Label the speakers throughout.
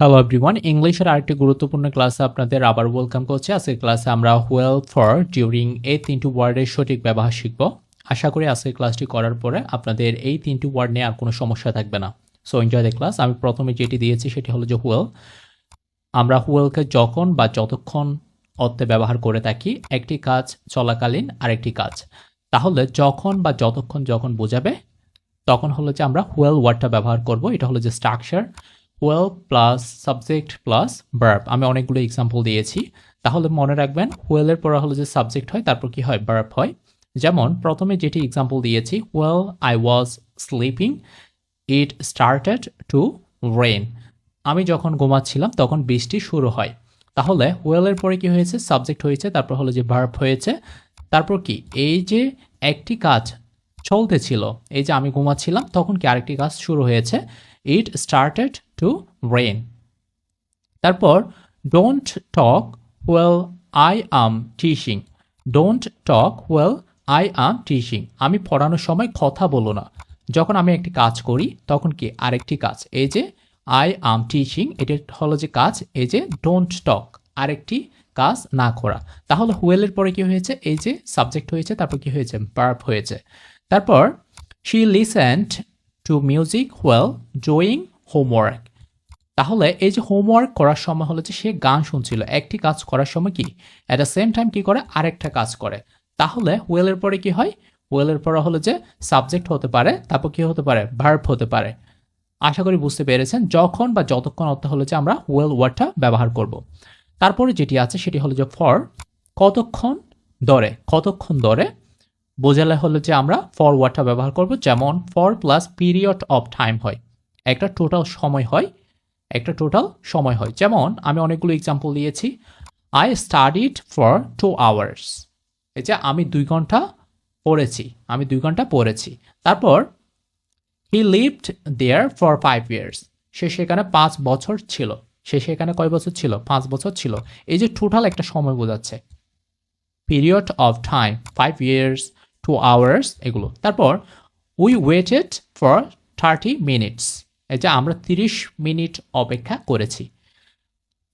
Speaker 1: Hello everyone, ইংলিশের আরেকটি গুরুত্বপূর্ণ ক্লাসে আপনাদের আবার ওয়েলকাম করছি। আজকের ক্লাসে আমরা ওয়েল, ফর, ডিউরিং এই তিনটি ওয়ার্ডের সঠিক ব্যবহার শিখব। আশা করি আজকের ক্লাসটি করার পরে আপনাদের এই তিনটি ওয়ার্ড নিয়ে আর কোনো সমস্যা থাকবে না। So enjoy the class. আমি প্রথমে যেটি দিয়েছি সেটি হলো যে ওয়েল। আমরা ওয়েলকে যখন বা যতক্ষণ অর্থে ব্যবহার করে থাকি, একটি কাজ চলাকালীন আরেকটি কাজ। তাহলে যখন বা যতক্ষণ যখন বোঝাবে তখন হলো যে আমরা ওয়েল ওয়ার্ডটা ব্যবহার করব। এটা হলো যে structure, well plus subject plus verb. আমি অনেকগুলো এক্সাম্পল দিয়েছি, তাহলে মনে রাখবেন ওয়েলের পরে হলো যে সাবজেক্ট হয়, তারপর কি হয়, ভার্ব হয়। যেমন প্রথমে যেটি এক্সাম্পল দিয়েছি, well I was sleeping, it started to rain. আমি যখন ঘুমাচ্ছিলাম তখন বৃষ্টি শুরু হয়। তাহলে ওয়েলের পরে কি হয়েছে, সাবজেক্ট হয়েছে, তারপর হলো যে ভার্ব হয়েছে, তারপর কি এই যে একটি কাজ চলতেছিল, এই যে আমি ঘুমাচ্ছিলাম তখন কি আরেকটি কাজ শুরু হয়েছে, ইট স্টার্টেড টু রেইন। তারপর don't talk well I am teaching, don't talk well I am teaching. আমি পড়ানোর সময় কথা বলো না। যখন আমি একটি কাজ করি তখন কি আরেকটি কাজ, এই যে আই অ্যাম টিচিং, এটা হলো যে কাজ, এই যে ডোন্ট টক আরেকটি কাজ না করা। তাহলে হুয়েলের পরে কি হয়েছে, এই যে সাবজেক্ট হয়েছে, তারপর কি হয়েছে, ভার্ব হয়েছে। তারপর she listened to music well doing homework. তাহলে এই যে হোমওয়ার্ক করার সময় হলো যে সে গান শুনছিল, একটি কাজ করার সময় কি অ্যাট দ্য সেম টাইম কি করে আরেকটা কাজ করে। তাহলে ওয়েলের পরে কি হয়, ওয়েলের পরে হলো যে সাবজেক্ট হতে পারে, তারপর কি হতে পারে, ভার্ব হতে পারে। আশা করি বুঝতে পেরেছেন। যখন বা যতক্ষণ অর্থ হলো যে আমরা ওয়েল ওয়ার্ডটা ব্যবহার করব। তারপরে যেটি আছে সেটি হলো যে ফর, কতক্ষণ ধরে, কতক্ষণ ধরে বোঝালে হলো যে আমরা ফর ওয়ার্ডটা ব্যবহার করব। যেমন for plus period of time হয়, একটা টোটাল সময় হয়, একটা টোটাল সময় হয়। যেমন আমি অনেকগুলো এক্সাম্পল দিয়েছি, আই স্টাডিড ফর 2 আওয়ার্স, এই যে আমি 2 ঘন্টা পড়েছি, আমি 2 ঘন্টা পড়েছি। তারপর he lived there for 5 years, সে সেখানে 5 বছর ছিল। সে সেখানে কয় বছর ছিল, 5 বছর ছিল। এই যে টোটাল একটা সময় বোঝাচ্ছে, period of time, 5 years, 2 hours, এগুলো। তারপর উই ওয়েটেড ফর 30 মিনিটস, এই যে আমরা 30 মিনিট অপেক্ষা করেছি।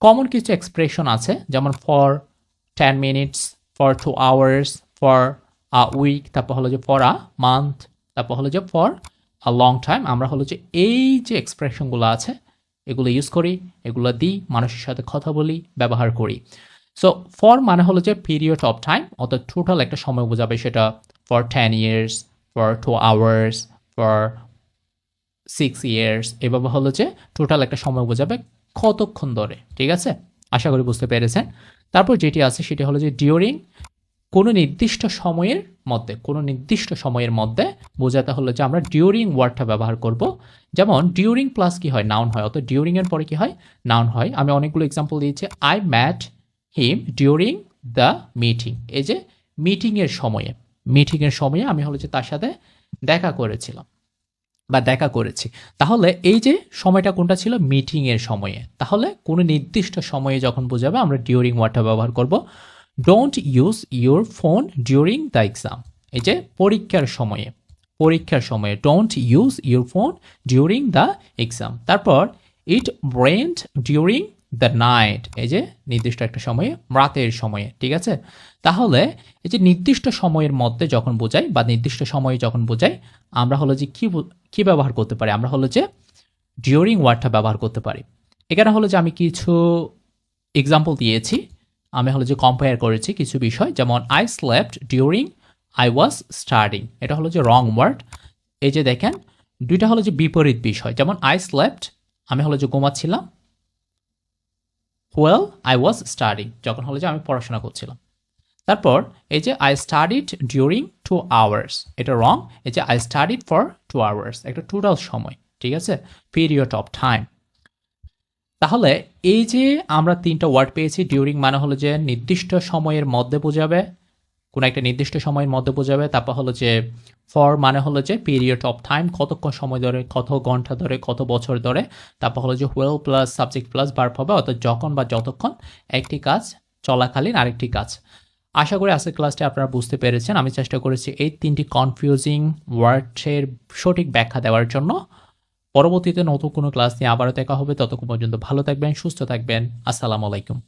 Speaker 1: কমন কিছু এক্সপ্রেশন আছে, যেমন for 10 minutes, for 2 hours, for a week, তারপর হলো যে ফর আ মান্থ, তারপর হলো যে ফর আ লং টাইম। আমরা হলো যে এই যে এক্সপ্রেশনগুলো আছে এগুলো ইউজ করি, এগুলো দিই, মানুষের সাথে কথা বলি, ব্যবহার করি। সো ফর মানে হলো যে পিরিয়ড অফ টাইম, অর্থাৎ টোটাল একটা সময় বোঝাবে, সেটা for 10 years, for 2 hours, for 6 years, এভাবে হলো যে টোটাল একটা সময় বোঝাবে কতক্ষণ ধরে। ঠিক আছে, আশা করি বুঝতে পেরেছেন। তারপর যেটি আছে সেটি হলো যে ডিউরিং, কোনো নির্দিষ্ট সময়ের মধ্যে, কোনো নির্দিষ্ট সময়ের মধ্যে বোঝাতে হলো যে আমরা ডিউরিং ওয়ার্ডটা ব্যবহার করব। যেমন ডিউরিং প্লাস কি হয়, নাউন হয়, অর্থাৎ ডিউরিং এর পরে কি হয়, নাউন হয়। আমি অনেকগুলো এক্সাম্পল দিয়েছি, I mat him during the meeting, এই যে মিটিংয়ের সময়ে, মিটিংয়ের সময়ে আমি হলো যে তার সাথে দেখা করেছিলাম বা দেখা করেছি। তাহলে এই যে সময়টা কোনটা ছিল, মিটিং এর সময়ে। তাহলে কোনো নির্দিষ্ট সময়ে যখন বোঝাবে আমরা ডিউরিং ওয়ার্ডটা ব্যবহার করব। Don't use your phone during the exam, এই যে পরীক্ষার সময়ে, পরীক্ষার সময়ে don't use your phone during the exam. তারপর it rained during the night, এই যে নির্দিষ্ট একটা সময়ে, রাতের সময়ে। ঠিক আছে, তাহলে এই যে নির্দিষ্ট সময়ের মধ্যে যখন বোঝাই বা নির্দিষ্ট সময়ে যখন বোঝাই, আমরা হলো যে কি ব্যবহার করতে পারি, আমরা হলো যে ডিউরিং ওয়ার্ডটা ব্যবহার করতে পারি। এখানে হলো যে আমি কিছু এক্সাম্পল দিয়েছি, আমি হলো যে কম্পেয়ার করেছি কিছু বিষয়। যেমন I slept during I was studying, এটা হলো যে রং ওয়ার্ড। এই যে দেখেন দুইটা হলো যে বিপরীত বিষয়। যেমন আই স্লেপ্ট, আমি হলো যে ঘুমাচ্ছিলাম, ওয়েল আই ওয়াজ স্টাডিং, যখন হলো যে আমি পড়াশোনা করছিলাম। তারপর এই যে আই স্টাডিড ডিউরিং 2 আওয়ার্স, এটা রং। এই যে আই স্টাডিড ফর 2 আওয়ার্স, একটা টোটাল সময়। ঠিক আছে, পিরিয়ড অফ টাইম। তাহলে এই যে আমরা 3টা ওয়ার্ড পেয়েছি, ডিউরিং মানে হলো যে নির্দিষ্ট সময়ের মধ্যে বোঝাবে, কোনো একটা নির্দিষ্ট সময়ের মধ্যে বোঝাবে। তারপর হলো যে ফর মানে হলো যে পিরিয়ড অফ টাইম, কতক্ষণ সময় ধরে, কত ঘন্টা ধরে, কত বছর ধরে। তারপর হলো যে well plus subject plus verb হবে, অর্থাৎ যখন বা যতক্ষণ একটি কাজ চলাকালীন আরেকটি কাজ। আশা করি আজকের ক্লাসটি আপনারা বুঝতে পেরেছেন। আমি চেষ্টা করেছি এই 3টি কনফিউজিং ওয়ার্ডের সঠিক ব্যাখ্যা দেওয়ার জন্য। পরবর্তীতে নতুন কোনো ক্লাস নিয়ে আবারও দেখা হবে। ততক্ষণ পর্যন্ত ভালো থাকবেন, সুস্থ থাকবেন। আসসালামু আলাইকুম।